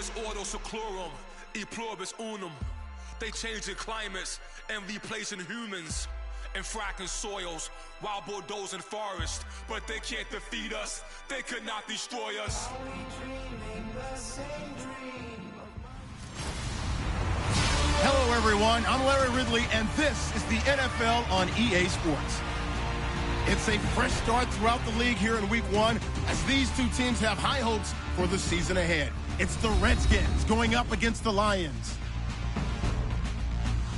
pluribus ordo seclorum, e pluribus unum. They changing climates and replacing humans and fracking soils while bulldozing forests. But they can't defeat us. They could not destroy us. Are we dreaming the same dream? Hello, everyone. I'm Larry Ridley, and this is the NFL on EA Sports. It's a fresh start throughout the league here in Week 1 as these two teams have high hopes for the season ahead. It's the Redskins going up against the Lions.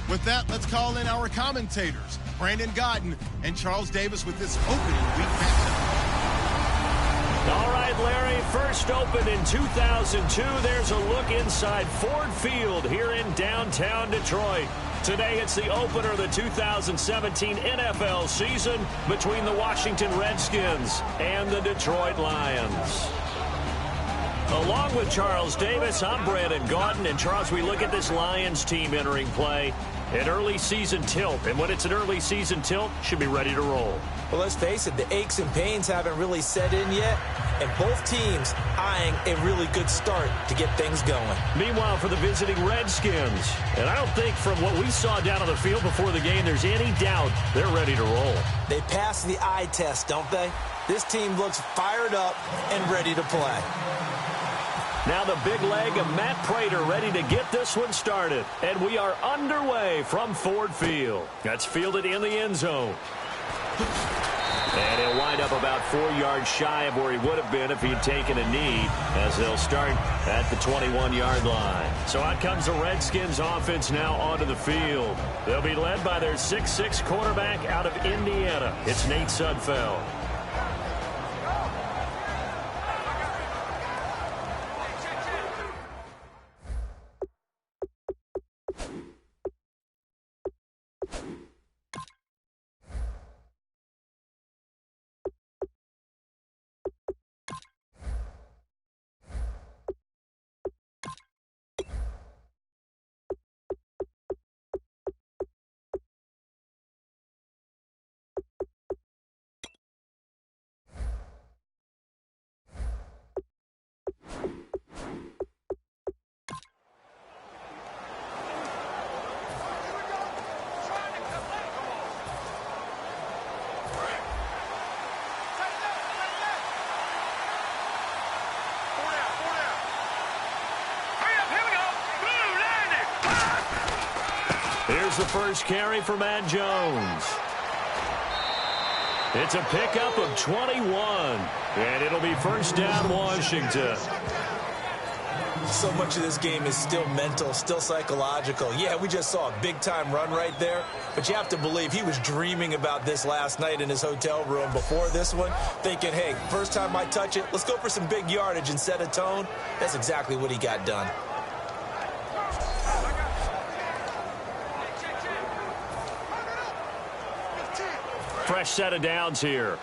With that, let's call in our commentators, Brandon Godden and Charles Davis, with this opening week matchup. All right, Larry, first opened in 2002. There's a look inside Ford Field here in downtown Detroit. Today, it's the opener of the 2017 NFL season between the Washington Redskins and the Detroit Lions. Along with Charles Davis, I'm Brandon Gaudin. And, Charles, we look at this Lions team entering play. An early season tilt. And when it's an early season tilt, should be ready to roll. Well, let's face it, the aches and pains haven't really set in yet. And both teams eyeing a really good start to get things going. Meanwhile, for the visiting Redskins, and I don't think from what we saw down on the field before the game, there's any doubt they're ready to roll. They passed the eye test, don't they? This team looks fired up and ready to play. Now the big leg of Matt Prater ready to get this one started. And we are underway from Ford Field. That's fielded in the end zone. And he'll wind up about 4 yards shy of where he would have been if he'd taken a knee, as they'll start at the 21-yard line. So out comes the Redskins offense now onto the field. They'll be led by their 6'6" quarterback out of Indiana. It's Nate Sudfeld. Here's the first carry for Matt Jones. It's a pickup of 21, and it'll be first down Washington. So much of this game is still mental, still psychological. Yeah, we just saw a big-time run right there, but you have to believe he was dreaming about this last night in his hotel room before this one, thinking, hey, first time I touch it, let's go for some big yardage and set a tone. That's exactly what he got done. Fresh set of downs here.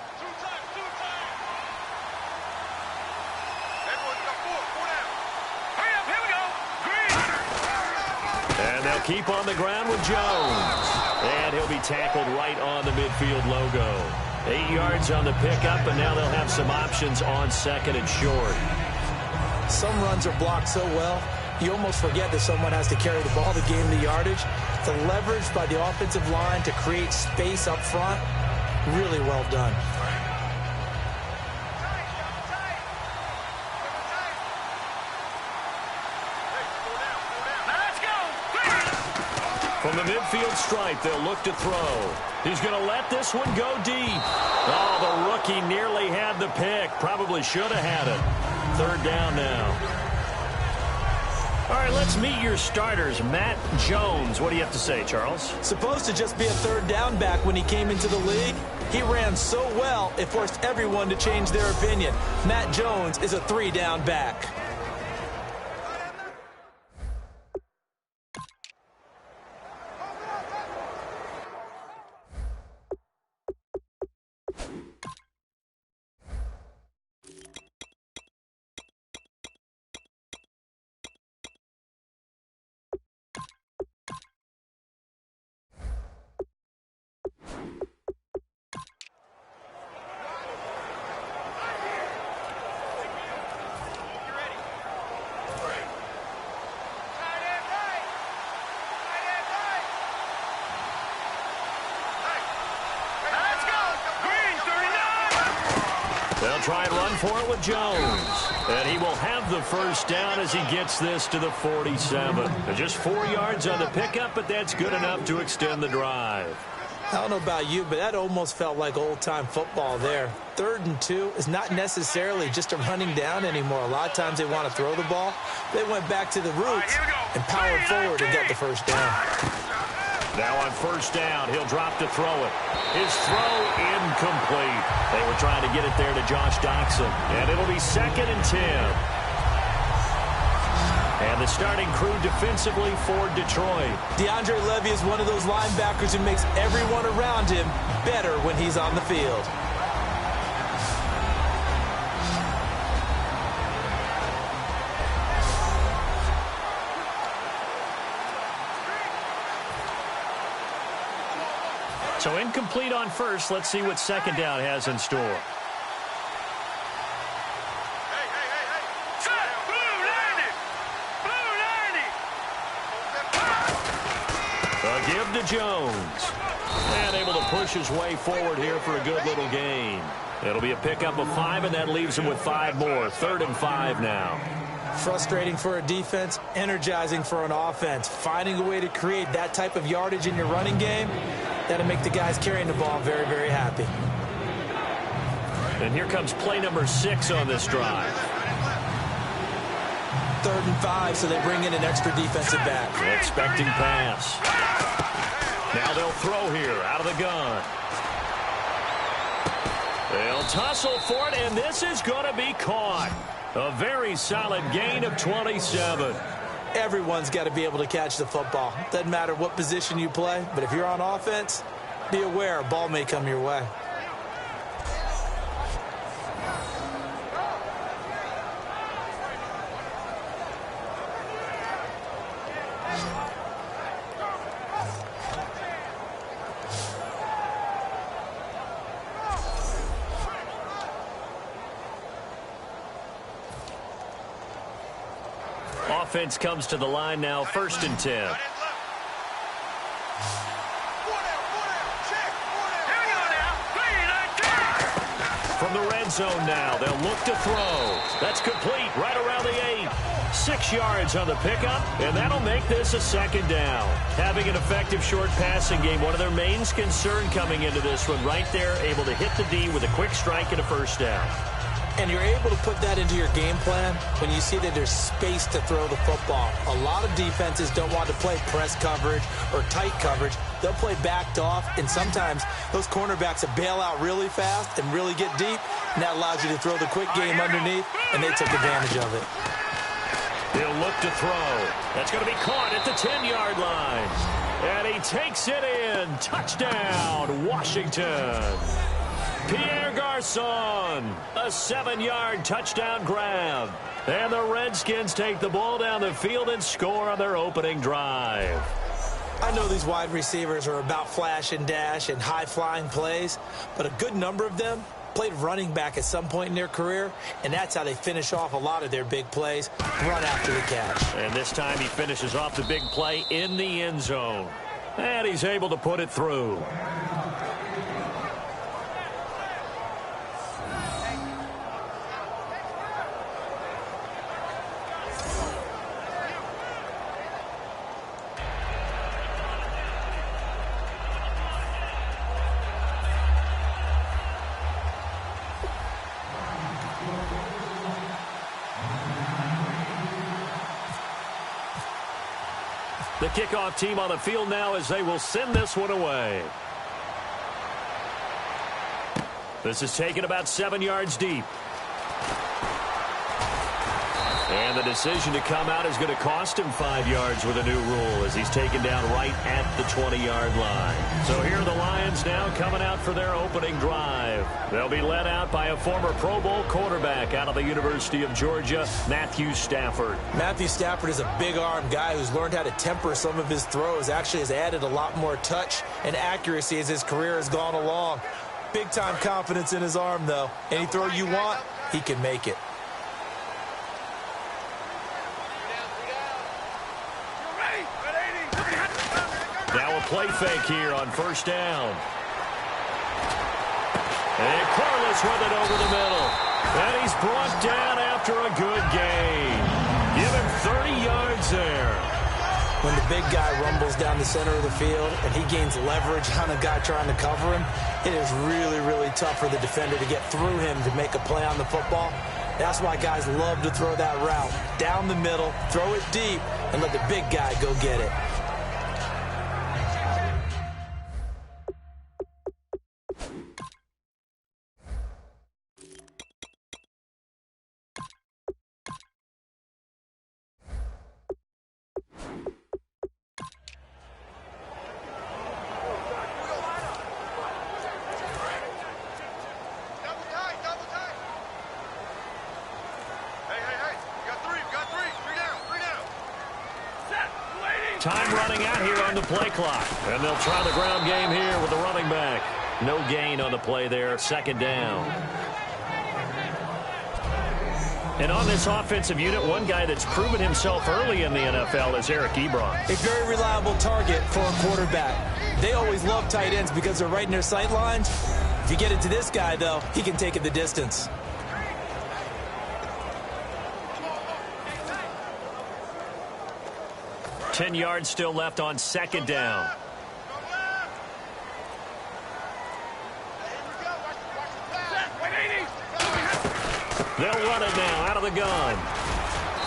And they'll keep on the ground with Jones. And he'll be tackled right on the midfield logo. 8 yards on the pickup, and now they'll have some options on second and short. Some runs are blocked so well, you almost forget that someone has to carry the ball to gain the yardage. The leverage by the offensive line to create space up front, really well done. From the midfield stripe, they'll look to throw. He's going to let this one go deep. Oh, the rookie nearly had the pick. Probably should have had it. Third down now. All right, let's meet your starters. Matt Jones. What do you have to say, Charles? Supposed to just be a third down back when he came into the league. He ran so well, it forced everyone to change their opinion. Matt Jones is a 3-down back. They'll try and run for it with Jones. And he will have the first down as he gets this to the 47. Just 4 yards on the pickup, but that's good enough to extend the drive. I don't know about you, but that almost felt like old-time football there. 3rd and 2 is not necessarily just a running down anymore. A lot of times they want to throw the ball. They went back to the roots and powered forward and got the first down. Now on first down, he'll drop to throw it. His throw incomplete. They were trying to get it there to Josh Doxson. And it'll be 2nd and 10. And the starting crew defensively for Detroit. DeAndre Levy is one of those linebackers who makes everyone around him better when he's on the field. So incomplete on first. Let's see what second down has in store. A give to Jones. And able to push his way forward here for a good little gain. It'll be a pickup of 5, and that leaves him with 5 more. 3rd and 5 now. Frustrating for a defense, energizing for an offense. Finding a way to create that type of yardage in your running game, that'll make the guys carrying the ball very, very happy. And here comes play number 6 on this drive. 3rd and 5, so they bring in an extra defensive back. Expecting pass. Now they'll throw here out of the gun. They'll tussle for it, and this is going to be caught. A very solid gain of 27. Everyone's got to be able to catch the football. Doesn't matter what position you play, but if you're on offense, be aware a ball may come your way. Offense comes to the line now, 1st and 10. From the red zone now, they'll look to throw. That's complete right around the 8. 6 yards on the pickup, and that'll make this a 2nd down. Having an effective short passing game, one of their main concern coming into this one, right there, able to hit the D with a quick strike and a first down. And you're able to put that into your game plan when you see that there's space to throw the football. A lot of defenses don't want to play press coverage or tight coverage. They'll play backed off, and sometimes those cornerbacks will bail out really fast and really get deep, and that allows you to throw the quick game underneath, and they took advantage of it. He'll look to throw. That's going to be caught at the 10-yard line. And he takes it in. Touchdown, Washington. Pierre Garçon, a 7-yard touchdown grab. And the Redskins take the ball down the field and score on their opening drive. I know these wide receivers are about flash and dash and high-flying plays, but a good number of them played running back at some point in their career, and that's how they finish off a lot of their big plays, run after the catch. And this time he finishes off the big play in the end zone. And he's able to put it through. The kickoff team on the field now as they will send this one away. This is taken about 7 yards deep. And the decision to come out is going to cost him 5 yards with a new rule as he's taken down right at the 20-yard line. So here are the Lions now coming out for their opening drive. They'll be led out by a former Pro Bowl quarterback out of the University of Georgia, Matthew Stafford. Matthew Stafford is a big-arm guy who's learned how to temper some of his throws. Actually has added a lot more touch and accuracy as his career has gone along. Big-time confidence in his arm, though. Any throw you want, he can make it. Now a play fake here on first down. And Corliss with it over the middle. And he's brought down after a good gain. Give him 30 yards there. When the big guy rumbles down the center of the field and he gains leverage on a guy trying to cover him, it is really, really tough for the defender to get through him to make a play on the football. That's why guys love to throw that route down the middle, throw it deep, and let the big guy go get it. Time running out here on the play clock. And they'll try the ground game here with the running back. No gain on the play there. Second down. And on this offensive unit, one guy that's proven himself early in the NFL is Eric Ebron. A very reliable target for a quarterback. They always love tight ends because they're right in their sight lines. If you get it to this guy, though, he can take it the distance. Ten yards still left on second down. They'll run it now out of the gun.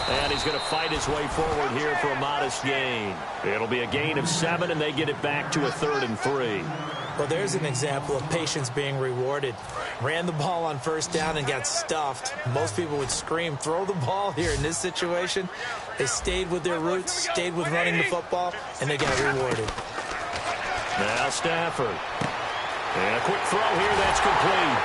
And he's going to fight his way forward here for a modest gain. It'll be a gain of 7, and they get it back to a 3rd and 3. Well, there's an example of patience being rewarded. Ran the ball on first down and got stuffed. Most people would scream, throw the ball here. In this situation, they stayed with their roots, stayed with running the football, and they got rewarded. Now Stafford. And a quick throw here that's complete.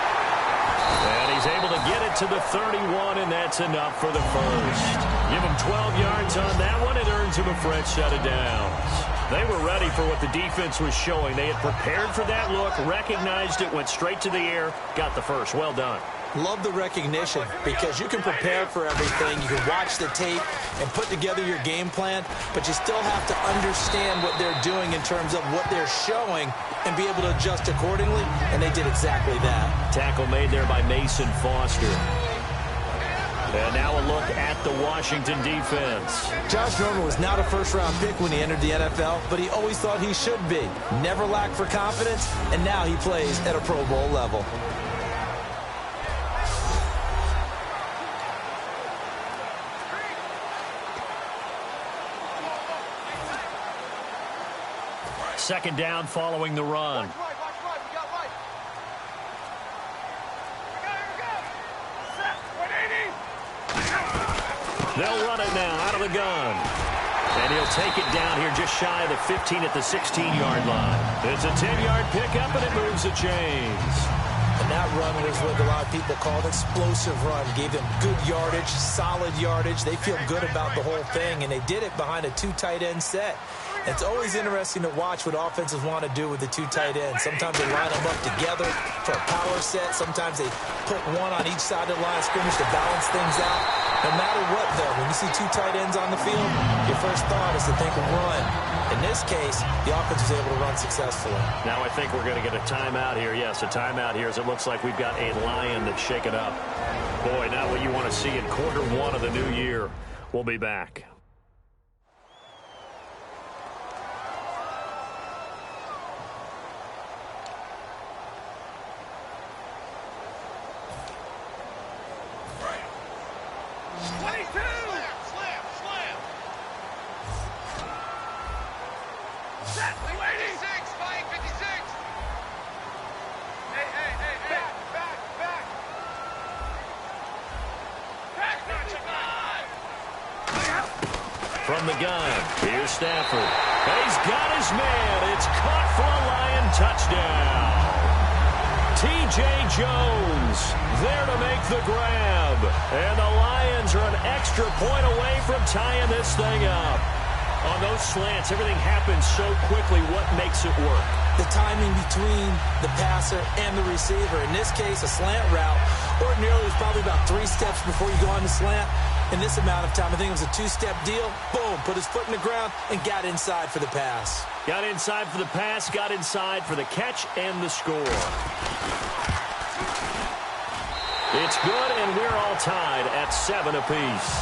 And he's able to get it to the 31, and that's enough for the first. Give him 12 yards on that one. It earns him a fresh set of downs. They were ready for what the defense was showing. They had prepared for that look, recognized it, went straight to the air, got the first. Well done. Love the recognition because you can prepare for everything. You can watch the tape and put together your game plan, but you still have to understand what they're doing in terms of what they're showing and be able to adjust accordingly, and they did exactly that. Tackle made there by Mason Foster. And now a look at the Washington defense. Josh Norman was not a first-round pick when he entered the NFL, but he always thought he should be. Never lacked for confidence, and now he plays at a Pro Bowl level. Second down following the run. They'll run it now out of the gun. And he'll take it down here just shy of the 15 at the 16-yard line. It's a 10-yard pickup, and it moves the chains. And that run was what a lot of people call an explosive run. Gave them good yardage, solid yardage. They feel good about the whole thing, and they did it behind a 2 tight end set. It's always interesting to watch what offenses want to do with the 2 tight ends. Sometimes they line them up together for a power set. Sometimes they put one on each side of the line of scrimmage to balance things out. No matter what, though, when you see 2 tight ends on the field, your first thought is to think of run. In this case, the offense was able to run successfully. Now I think we're going to get a timeout here. Yes, a timeout here as it looks like we've got a Lion that's shaken up. Boy, not what you want to see in quarter 1 of the new year. We'll be back. From the gun, here's Stafford. He's got his man. It's caught for a Lion touchdown. T.J. Jones there to make the grab. And the Lions are an extra point away from tying this thing up. On those slants, everything happens so quickly. What makes it work? The timing between the passer and the receiver. In this case, a slant route. Ordinarily, it's probably about 3 steps before you go on the slant. In this amount of time, I think it was a 2-step deal. Boom, put his foot in the ground and got inside for the pass. Got inside for the pass, got inside for the catch and the score. It's good, and we're all tied at 7 apiece.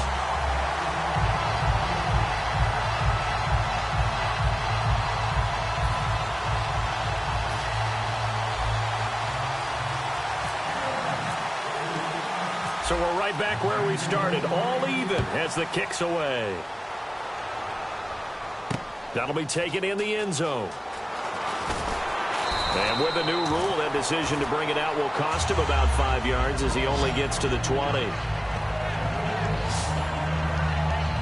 So we're right back where we started, all even as the kick's away. That'll be taken in the end zone. And with the new rule, that decision to bring it out will cost him about 5 yards as he only gets to the 20.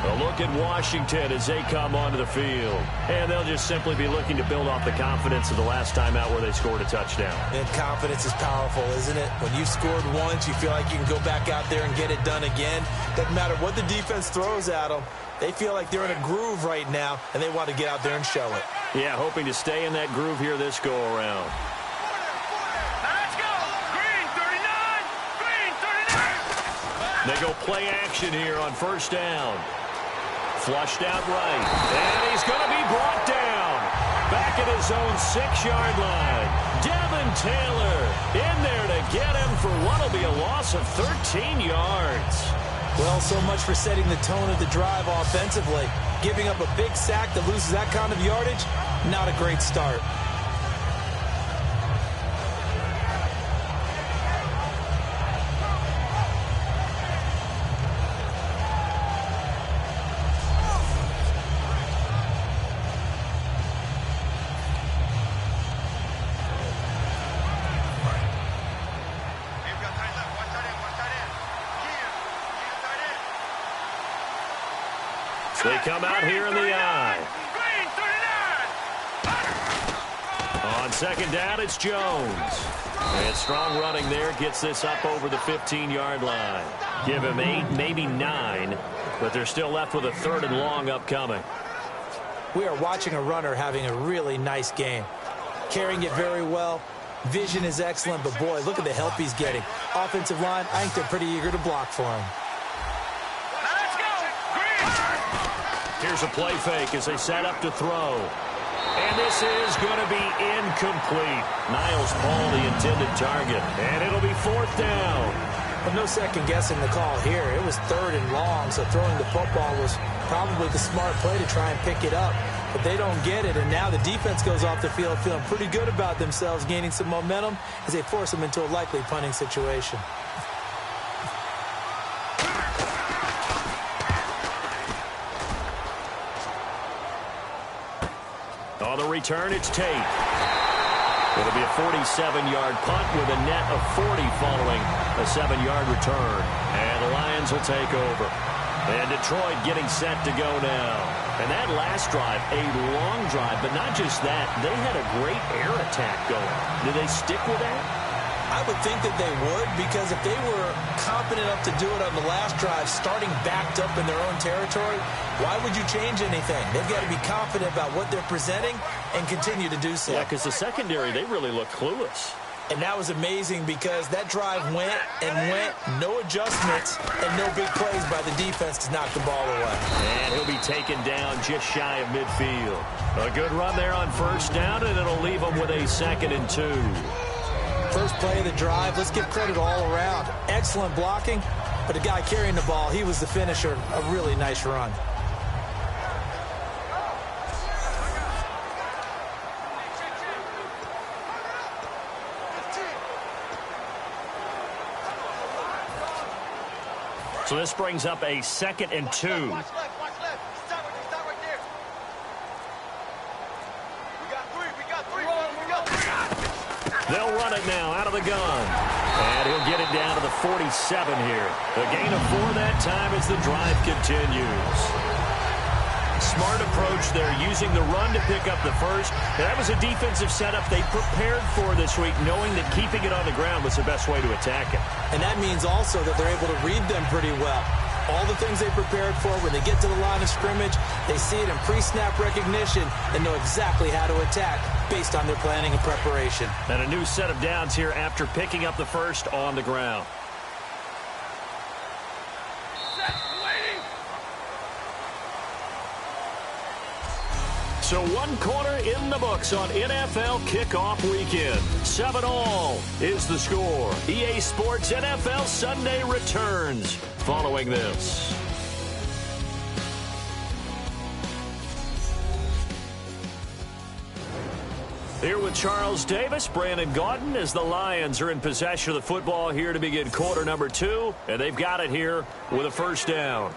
A look at Washington as they come onto the field. And they'll just simply be looking to build off the confidence of the last time out where they scored a touchdown. And confidence is powerful, isn't it? When you've scored once, you feel like you can go back out there and get it done again. Doesn't matter what the defense throws at them. They feel like they're in a groove right now, and they want to get out there and show it. Yeah, hoping to stay in that groove here this go-around. Let's go! Green 39! Green 39! They go play action here on first down. Flushed out right. And he's going to be brought down. Back at his own 6-yard line. Devin Taylor in there to get him for what will be a loss of 13 yards. Well, so much for setting the tone of the drive offensively. Giving up a big sack that loses that kind of yardage, not a great start. They come out here in the eye. On second down, it's Jones. And strong running there gets this up over the 15-yard line. Give him 8, maybe 9, but they're still left with a 3rd and long upcoming. We are watching a runner having a really nice game. Carrying it very well. Vision is excellent, but boy, look at the help he's getting. Offensive line, I think they're pretty eager to block for him. Here's a play fake as they set up to throw. And this is going to be incomplete. Niles Paul, the intended target. And it'll be 4th down. Well, no second guessing the call here. It was 3rd and long, so throwing the football was probably the smart play to try and pick it up. But they don't get it, and now the defense goes off the field feeling pretty good about themselves, gaining some momentum as they force them into a likely punting situation. On the return, it's Tate. It'll be a 47-yard punt with a net of 40 following a 7-yard return. And the Lions will take over. And Detroit getting set to go now. And that last drive, a long drive, but not just that. They had a great air attack going. Did they stick with that? I would think that they would, because if they were confident enough to do it on the last drive, starting backed up in their own territory, why would you change anything? They've got to be confident about what they're presenting and continue to do so. Yeah, because the secondary, they really look clueless. And that was amazing because that drive went and went, no adjustments, and no big plays by the defense to knock the ball away. And he'll be taken down just shy of midfield. A good run there on first down, and it'll leave them with a 2nd and 2. First play of the drive, let's give credit all around. Excellent blocking, but the guy carrying the ball, he was the finisher. A really nice run. So this brings up a 2nd and 2. They'll run it now out of the gun. And he'll get it down to the 47 here. A gain of 4 that time as the drive continues. Smart approach there, using the run to pick up the first. That was a defensive setup they prepared for this week, knowing that keeping it on the ground was the best way to attack it. And that means also that they're able to read them pretty well. All the things they prepared for, when they get to the line of scrimmage, they see it in pre-snap recognition and know exactly how to attack based on their planning and preparation. And a new set of downs here after picking up the first on the ground. So one quarter in the books on NFL kickoff weekend. 7-all is the score. EA Sports NFL Sunday returns following this. Here with Charles Davis, Brandon Gaudin, as the Lions are in possession of the football here to begin quarter number 2, and they've got it here with a first down.